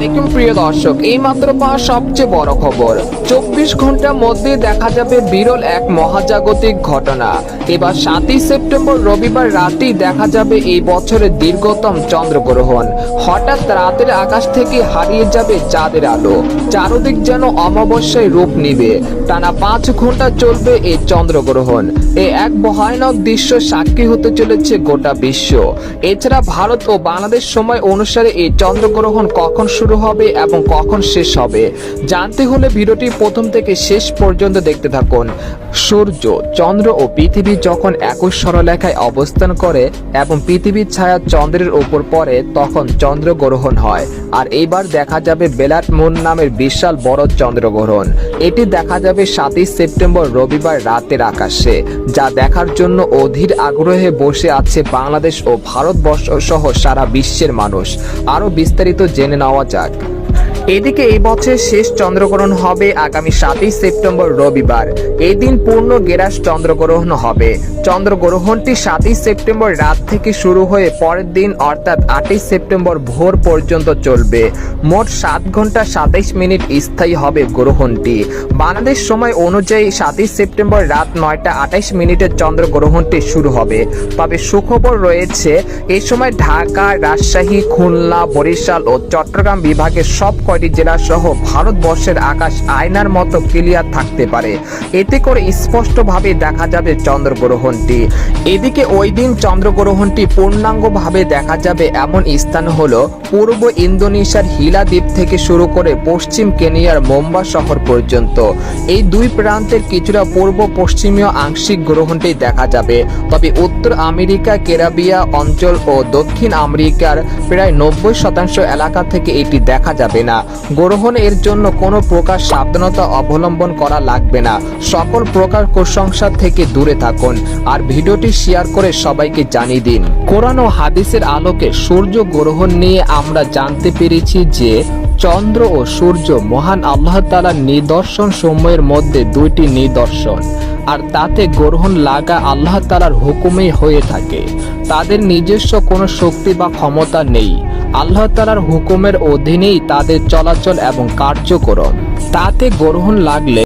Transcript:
আলাইকুম প্রিয় দর্শক, এই মাত্র পাওয়া সবচেয়ে বড় খবর। 24 ঘন্টার মধ্যে দেখা যাবে বিরল এক মহাজাগতিক ঘটনা। এবার 7ই সেপ্টেম্বর রবিবার রাতেই দেখা যাবে এই বছরের দীর্ঘতম চন্দ্রগ্রহণ। হঠাৎ রাতের আকাশ থেকে হারিয়ে যাবে চাঁদের আলো, চারদিক যেন অমাবস্যায় রূপ নিবে। টানা 5 ঘন্টা চলবে এই চন্দ্রগ্রহণ। এই এক ভয়ানক দৃশ্য সাক্ষী হতে চলেছে গোটা বিশ্ব। এছাড়া ভারত ও বাংলাদেশ সময় অনুসারে এই চন্দ্রগ্রহণ কখন শুরু হবে এবং কখন শেষ হবে জানতে হলে ভিডিওটি প্রথম থেকে শেষ পর্যন্ত দেখতে থাকুন। সূর্য, চন্দ্র ও পৃথিবী যখন একই সরলরেখায় অবস্থান করে এবং পৃথিবীর ছায়া চন্দ্রের উপর পড়ে তখন চন্দ্রগ্রহণ হয়। আর এইবার দেখা যাবে ব্লাড মুন নামের বিশাল বড় চন্দ্রগ্রহণ। এটি দেখা যাবে 7ই সেপ্টেম্বর রবিবার রাতের আকাশে, যা দেখার জন্য অধীর আগ্রহে বসে আছে বাংলাদেশ ও ভারতবর্ষ সহ সারা বিশ্বের মানুষ। আরো বিস্তারিত জেনে নেওয়া যাক। এদিকে এই বছরের শেষ চন্দ্রগ্রহণ হবে আগামী 7ই সেপ্টেম্বর রবিবার। এই দিন পূর্ণ গেরাস চন্দ্রগ্রহণ হবে। চন্দ্রগ্রহণটি 7ই সেপ্টেম্বর রাত থেকে শুরু হয়ে পরের দিন অর্থাৎ 8ই সেপ্টেম্বর ভোর পর্যন্ত চলবে। মোট 7 ঘন্টা 27 মিনিট স্থায়ী হবে গ্রহণটি। বাংলাদেশ সময় অনুযায়ী 7ই সেপ্টেম্বর রাত 9টা 28 মিনিটে চন্দ্রগ্রহণটি শুরু হবে। তবে সুখবর রয়েছে, এই সময় ঢাকা, রাজশাহী, খুলনা, বরিশাল ও চট্টগ্রাম বিভাগের সব জেলা সহ ভারতবর্ষের আকাশ আয়নার মতো ক্লিয়ার থাকতে পারে। এতে করে স্পষ্টভাবে দেখা যাবে চন্দ্রগ্রহণটি। এদিকে ওই দিন চন্দ্রগ্রহণটি পূর্ণাঙ্গভাবে দেখা যাবে এমন স্থান হলো পূর্ব ইন্দোনেশিয়ার হিলা দ্বীপ থেকে শুরু করে পশ্চিম কেনিয়ার মোম্বা শহর পর্যন্ত। এই দুই প্রান্তের কিছুটা পূর্ব পশ্চিমীয় আংশিক গ্রহণটি দেখা যাবে। তবে উত্তর আমেরিকা, ক্যারিবিয়ান অঞ্চল ও দক্ষিণ আমেরিকার প্রায় 90% এলাকা থেকে এটি দেখা যাবে না। গ্রহণ এর জন্য কোনো প্রকার সাবধানতা অবলম্বন করা লাগবে না। সকল প্রকার কুসংস্কার থেকে দূরে থাকুন আর ভিডিওটি শেয়ার করে সবাইকে জানিয়ে দিন। কোরআন ও হাদিসের আলোকে সূর্য গ্রহণ নিয়ে আমরা জানতে পেরেছি যে চন্দ্র ও সূর্য মহান আল্লাহ তাআলার নিদর্শন সমূহের মধ্যে দুইটি নিদর্শন, আর তাতে গ্রহণ লাগা আল্লাহ তাআলার হুকুমেই হয়ে থাকে। তাদের নিজস্ব কোনো শক্তি বা ক্ষমতা নেই। আল্লাহ তাআলার হুকুমের অধীনেই তাদের চলাচল এবং কার্যক্রম। তাতে গ্রহণ লাগলে